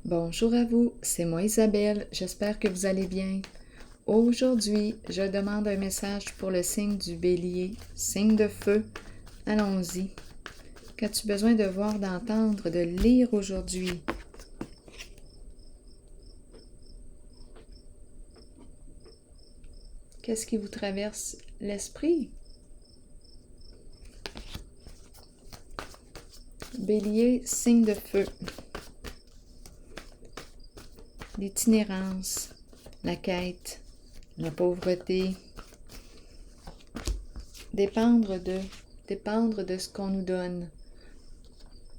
Bonjour à vous, c'est moi Isabelle, j'espère que vous allez bien. Aujourd'hui, je demande un message pour le signe du Bélier, signe de feu. Allons-y. Qu'as-tu besoin de voir, d'entendre, de lire aujourd'hui? Qu'est-ce qui vous traverse l'esprit? Bélier, signe de feu. L'itinérance, la quête, la pauvreté. Dépendre de ce qu'on nous donne.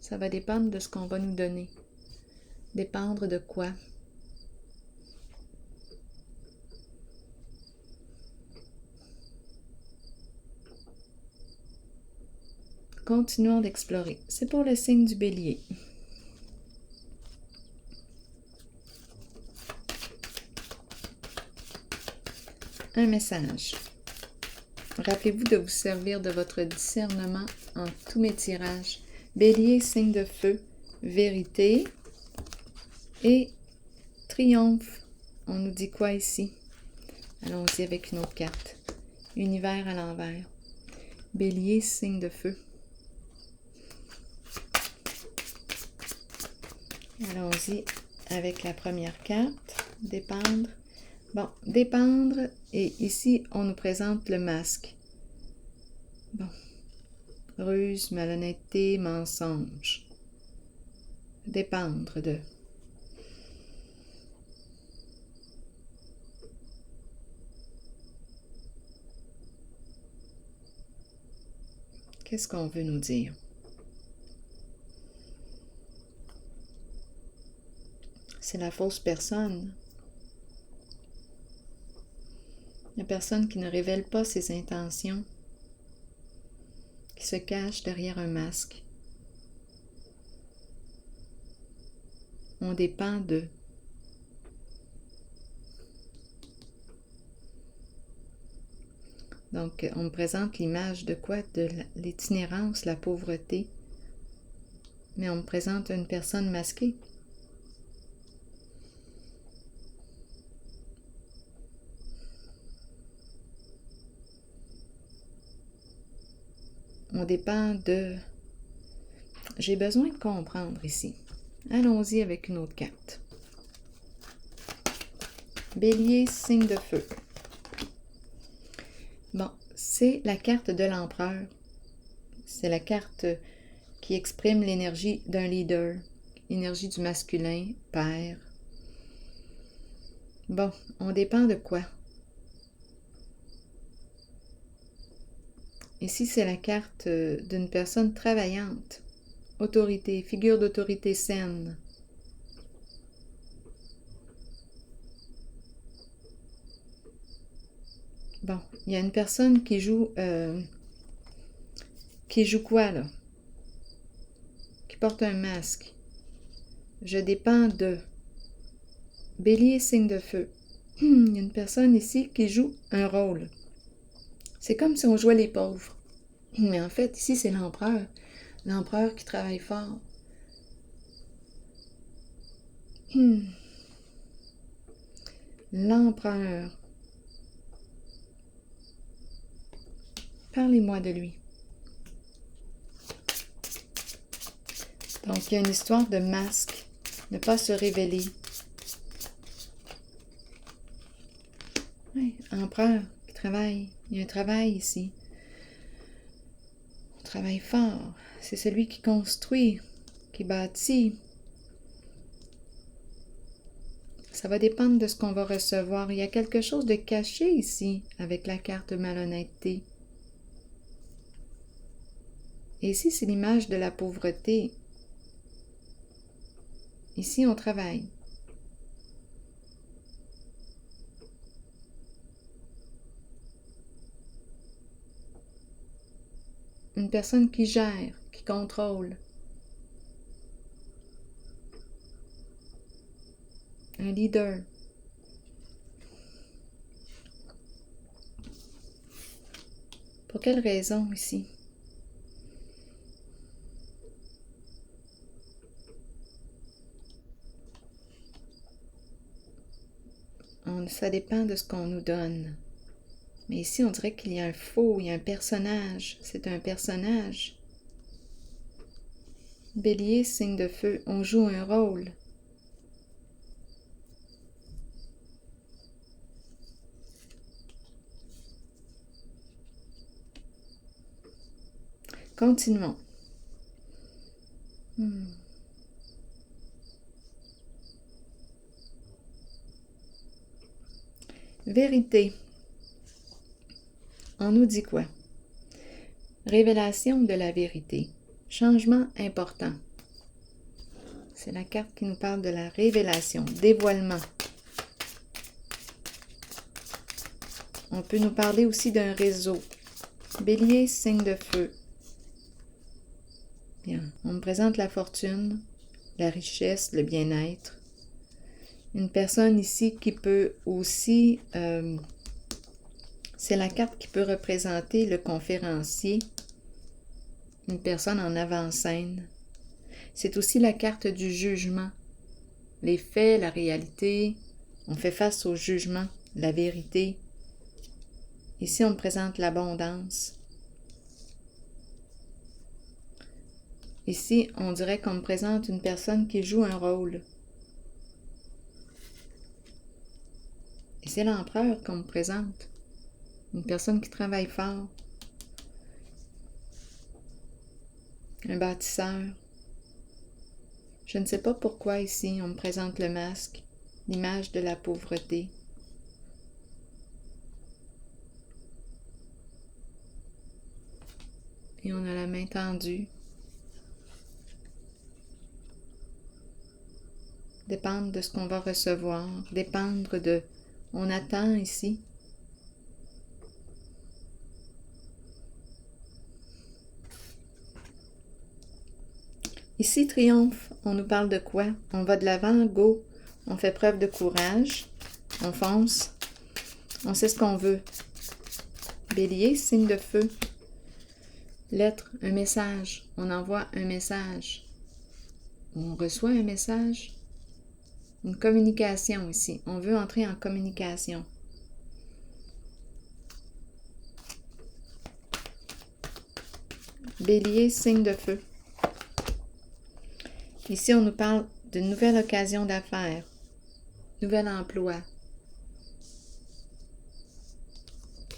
Ça va dépendre de ce qu'on va nous donner. Dépendre de quoi? Continuons d'explorer. C'est pour le signe du Bélier. Un message. Rappelez-vous de vous servir de votre discernement en tous mes tirages. Bélier, signe de feu, vérité et triomphe. On nous dit quoi ici? Allons-y avec une autre carte. Univers à l'envers. Bélier, signe de feu. Allons-y avec la première carte. Dépendre. Bon, dépendre, et ici, on nous présente le masque. Bon, ruse, malhonnêteté, mensonge. Dépendre de. Qu'est-ce qu'on veut nous dire? C'est la fausse personne. La personne qui ne révèle pas ses intentions, qui se cache derrière un masque. On dépend de. Donc, on me présente l'image de quoi? De l'itinérance, la pauvreté. Mais on me présente une personne masquée. On dépend de. J'ai besoin de comprendre ici. Allons-y avec une autre carte. Bélier, signe de feu. Bon, c'est la carte de l'empereur. C'est la carte qui exprime l'énergie d'un leader, l'énergie du masculin, père. Bon, on dépend de quoi? Ici, c'est la carte d'une personne travaillante. Autorité, figure d'autorité saine. Bon, il y a une personne qui joue quoi, là? Qui porte un masque. Je dépends de. Bélier, signe de feu. Il y a une personne ici qui joue un rôle. C'est comme si on jouait les pauvres. Mais en fait, ici, c'est l'empereur. L'empereur qui travaille fort. L'empereur. Parlez-moi de lui. Donc, il y a une histoire de masque. Ne pas se révéler. Oui, empereur qui travaille. Il y a un travail ici. On travaille fort. C'est celui qui construit, qui bâtit. Ça va dépendre de ce qu'on va recevoir. Il y a quelque chose de caché ici avec la carte malhonnêteté. Et ici, c'est l'image de la pauvreté. Ici, on travaille. Une personne qui gère, qui contrôle. Un leader. Pour quelle raison ici? ça dépend de ce qu'on nous donne. Mais ici, on dirait qu'il y a un faux, il y a un personnage. C'est un personnage. Bélier, signe de feu, on joue un rôle. Continuons. Vérité. On nous dit quoi? Révélation de la vérité. Changement important. C'est la carte qui nous parle de la révélation, dévoilement. On peut nous parler aussi d'un réseau. Bélier, signe de feu. Bien, on me présente la fortune, la richesse, le bien-être. Une personne ici qui peut aussi... c'est la carte qui peut représenter le conférencier, une personne en avant-scène. C'est aussi la carte du jugement. Les faits, la réalité, on fait face au jugement, la vérité. Ici, on me présente l'abondance. Ici, on dirait qu'on me présente une personne qui joue un rôle. Et c'est l'empereur qu'on me présente. Une personne qui travaille fort. Un bâtisseur. Je ne sais pas pourquoi ici on me présente le masque, l'image de la pauvreté. Et on a la main tendue. Dépendre de ce qu'on va recevoir, dépendre de... On attend ici. Ici, triomphe, on nous parle de quoi? On va de l'avant, go, on fait preuve de courage, on fonce, on sait ce qu'on veut. Bélier, signe de feu. Lettre, un message, on envoie un message. On reçoit un message. Une communication ici, on veut entrer en communication. Bélier, signe de feu. Ici, on nous parle d'une nouvelle occasion d'affaires, nouvel emploi.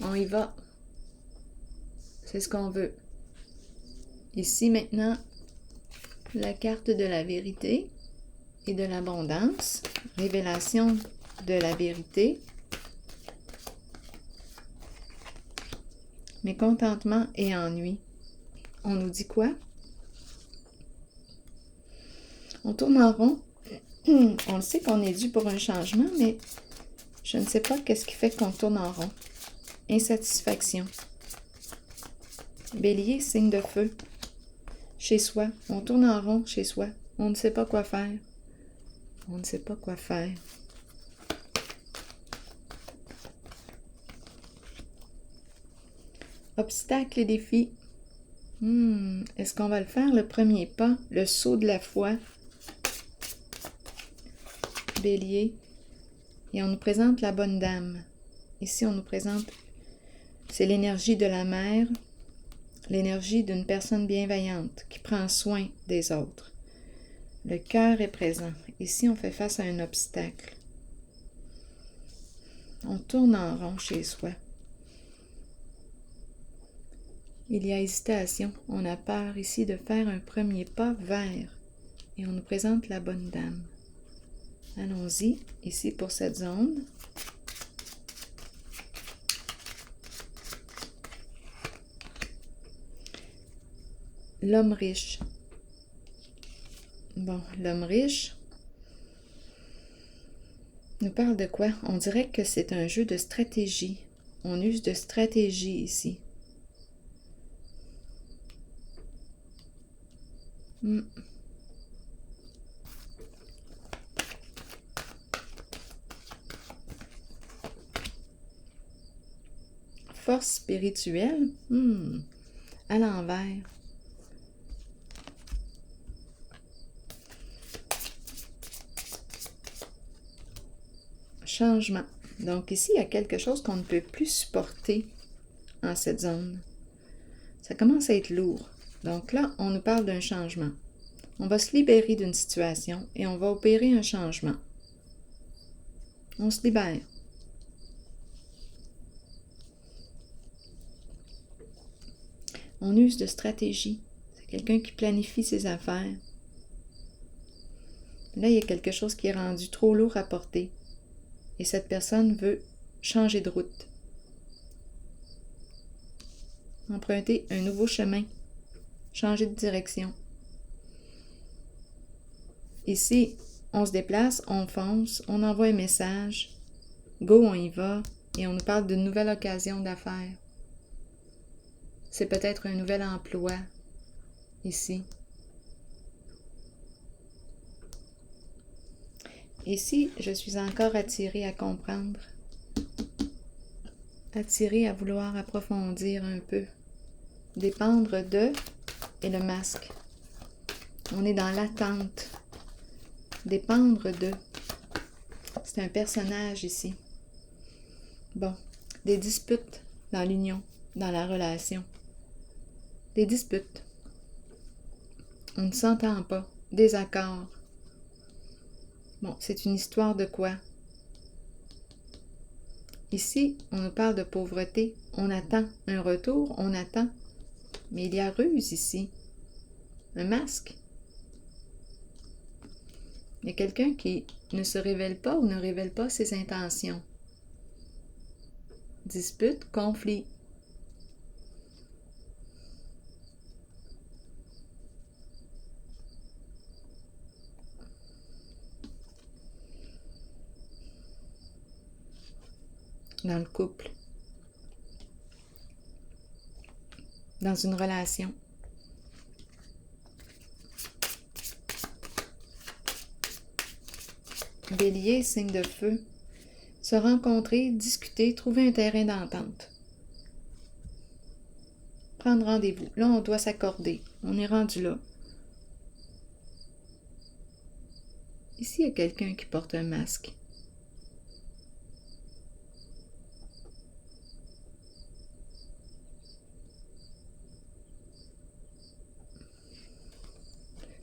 On y va. C'est ce qu'on veut. Ici, maintenant, la carte de la vérité et de l'abondance. Révélation de la vérité. Mécontentement et ennui. On nous dit quoi? On tourne en rond. On le sait qu'on est dû pour un changement, mais je ne sais pas qu'est-ce qui fait qu'on tourne en rond. Insatisfaction. Bélier, signe de feu. Chez soi. On tourne en rond chez soi. On ne sait pas quoi faire. On ne sait pas quoi faire. Obstacles et défis. Est-ce qu'on va le faire, le premier pas? Le saut de la foi. Bélier. Et on nous présente la bonne dame. Ici, on nous présente, c'est l'énergie de la mère, l'énergie d'une personne bienveillante qui prend soin des autres. Le cœur est présent. Ici, on fait face à un obstacle. On tourne en rond chez soi. Il y a hésitation. On a peur ici de faire un premier pas vers. Et on nous présente la bonne dame. Allons-y, ici pour cette zone. L'homme riche. Bon, l'homme riche nous parle de quoi? On dirait que c'est un jeu de stratégie. On use de stratégie ici. Force spirituelle, à l'envers. Changement. Donc ici, il y a quelque chose qu'on ne peut plus supporter en cette zone. Ça commence à être lourd. Donc là, on nous parle d'un changement. On va se libérer d'une situation et on va opérer un changement. On se libère. On use de stratégie. C'est quelqu'un qui planifie ses affaires. Là, il y a quelque chose qui est rendu trop lourd à porter. Et cette personne veut changer de route. Emprunter un nouveau chemin. Changer de direction. Ici, on se déplace, on fonce, on envoie un message. Go, on y va. Et on nous parle d'une nouvelle occasion d'affaires. C'est peut-être un nouvel emploi, ici. Ici, je suis encore attirée à comprendre. Attirée à vouloir approfondir un peu. Dépendre de et le masque. On est dans l'attente. Dépendre de. C'est un personnage ici. Bon, des disputes dans l'union, dans la relation. Des disputes. On ne s'entend pas. Désaccord. Bon, c'est une histoire de quoi? Ici, on nous parle de pauvreté. On attend un retour, on attend. Mais il y a ruse ici. Un masque. Il y a quelqu'un qui ne se révèle pas ou ne révèle pas ses intentions. Dispute, conflit. Dans le couple. Dans une relation. Bélier, signe de feu. Se rencontrer, discuter, trouver un terrain d'entente. Prendre rendez-vous. Là, on doit s'accorder. On est rendu là. Ici, il y a quelqu'un qui porte un masque.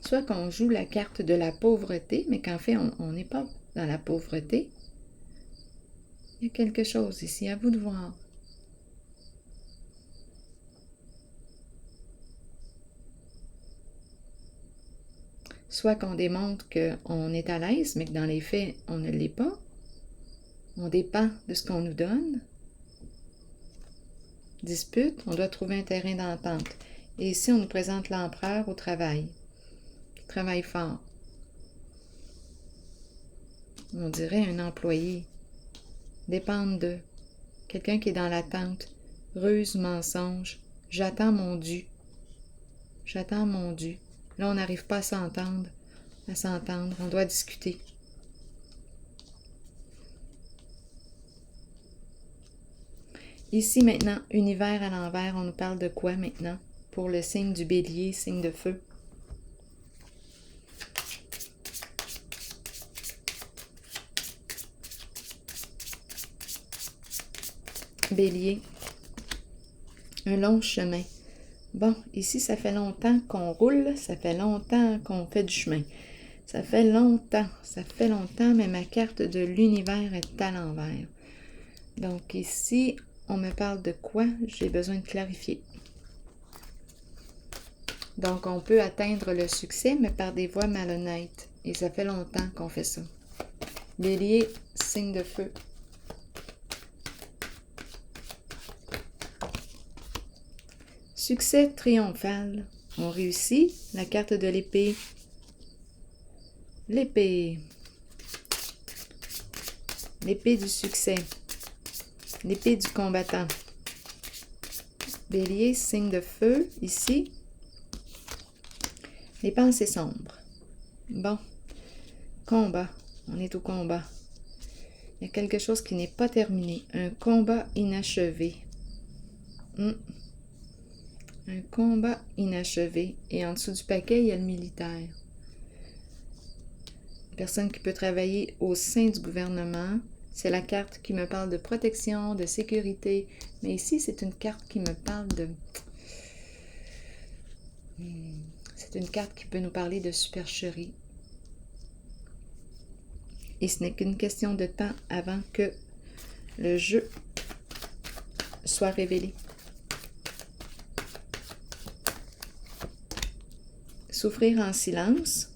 Soit qu'on joue la carte de la pauvreté, mais qu'en fait, on n'est pas dans la pauvreté. Il y a quelque chose ici, à vous de voir. Soit qu'on démontre qu'on est à l'aise, mais que dans les faits, on ne l'est pas. On dépend de ce qu'on nous donne. Dispute, on doit trouver un terrain d'entente. Et ici, on nous présente l'empereur au travail. Travail fort. On dirait un employé. Dépendre de. Quelqu'un qui est dans l'attente. Ruse, mensonge. J'attends mon dû. J'attends mon dû. Là, on n'arrive pas à s'entendre. On doit discuter. Ici, maintenant, univers à l'envers, on nous parle de quoi maintenant? Pour le signe du bélier, signe de feu. Bélier, un long chemin. Bon, ici, ça fait longtemps qu'on roule, ça fait longtemps qu'on fait du chemin. Ça fait longtemps, mais ma carte de l'univers est à l'envers. Donc ici, on me parle de quoi? J'ai besoin de clarifier. Donc, on peut atteindre le succès, mais par des voies malhonnêtes. Et ça fait longtemps qu'on fait ça. Bélier, signe de feu. Succès triomphal. On réussit. La carte de l'épée. L'épée. L'épée du succès. L'épée du combattant. Bélier, signe de feu, ici. Les pensées sombres. Bon. Combat. On est au combat. Il y a quelque chose qui n'est pas terminé. Un combat inachevé. Un combat inachevé. Et en dessous du paquet, il y a le militaire. Une personne qui peut travailler au sein du gouvernement. C'est la carte qui me parle de protection, de sécurité. Mais ici, c'est une carte qui me parle de... C'est une carte qui peut nous parler de supercherie. Et ce n'est qu'une question de temps avant que le jeu soit révélé. Souffrir en silence.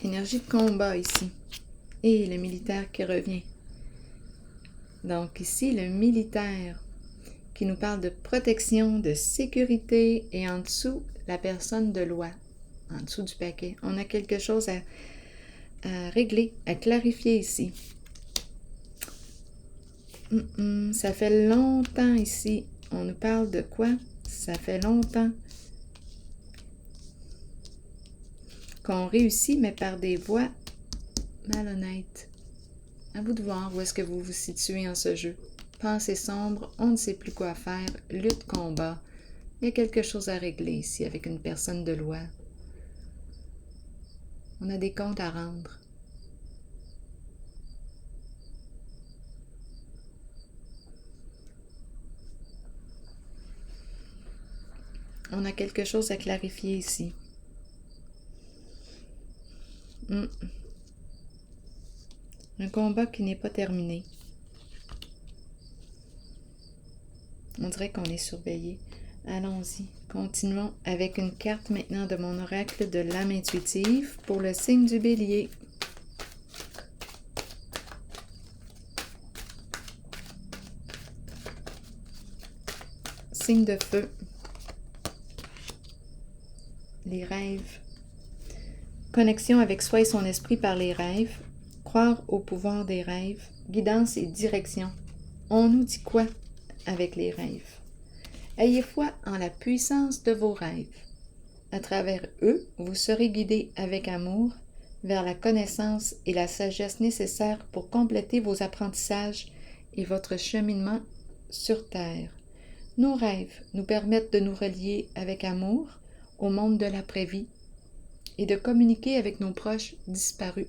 Énergie de combat ici. Et le militaire qui revient. Donc ici, le militaire qui nous parle de protection, de sécurité et en dessous, la personne de loi. En dessous du paquet. On a quelque chose à régler, à clarifier ici. Ça fait longtemps ici. On nous parle de quoi? Ça fait longtemps qu'on réussit, mais par des voies malhonnêtes. À vous de voir où est-ce que vous vous situez en ce jeu. Pensée sombre, on ne sait plus quoi faire, lutte, combat. Il y a quelque chose à régler ici avec une personne de loi. On a des comptes à rendre. On a quelque chose à clarifier ici. Un combat qui n'est pas terminé. On dirait qu'on est surveillé. Allons-y. Continuons avec une carte maintenant de mon oracle de l'âme intuitive pour le signe du Bélier. Signe de feu. Les rêves. Connexion avec soi et son esprit par les rêves. Croire au pouvoir des rêves. Guidance et direction. On nous dit quoi avec les rêves? Ayez foi en la puissance de vos rêves. À travers eux, vous serez guidés avec amour vers la connaissance et la sagesse nécessaires pour compléter vos apprentissages et votre cheminement sur Terre. Nos rêves nous permettent de nous relier avec amour au monde de l'après-vie et de communiquer avec nos proches disparus.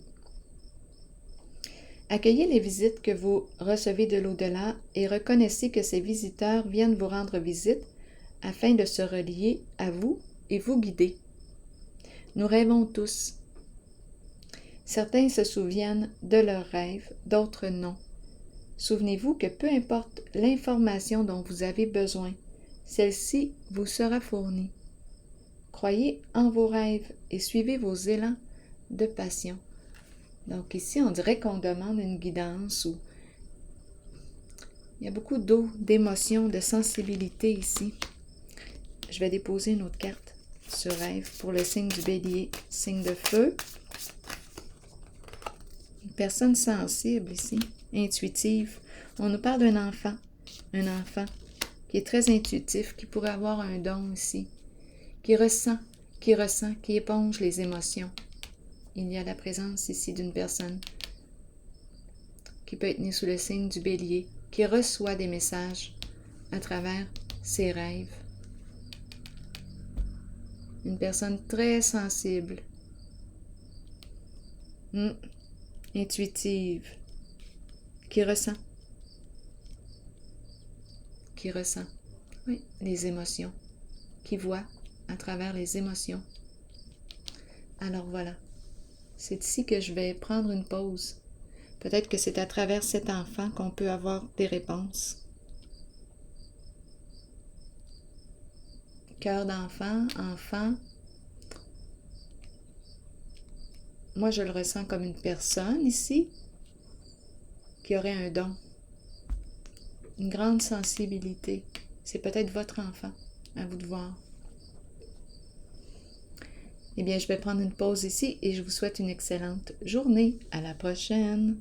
Accueillez les visites que vous recevez de l'au-delà et reconnaissez que ces visiteurs viennent vous rendre visite afin de se relier à vous et vous guider. Nous rêvons tous. Certains se souviennent de leurs rêves, d'autres non. Souvenez-vous que peu importe l'information dont vous avez besoin, celle-ci vous sera fournie. Croyez en vos rêves et suivez vos élans de passion. Donc ici, on dirait qu'on demande une guidance ou il y a beaucoup d'eau, d'émotion, de sensibilité ici. Je vais déposer une autre carte sur rêve pour le signe du Bélier, signe de feu. Une personne sensible ici, intuitive. On nous parle d'un enfant qui est très intuitif, qui pourrait avoir un don ici, qui ressent, qui éponge les émotions. Il y a la présence ici d'une personne qui peut être née sous le signe du Bélier, qui reçoit des messages à travers ses rêves. Une personne très sensible, intuitive, qui ressent, oui, les émotions, qui voit à travers les émotions. Alors voilà. C'est ici que je vais prendre une pause. Peut-être que c'est à travers cet enfant qu'on peut avoir des réponses. Cœur d'enfant, enfant. Moi, je le ressens comme une personne ici qui aurait un don. Une grande sensibilité. C'est peut-être votre enfant. À vous de voir. Eh bien, je vais prendre une pause ici et je vous souhaite une excellente journée. À la prochaine!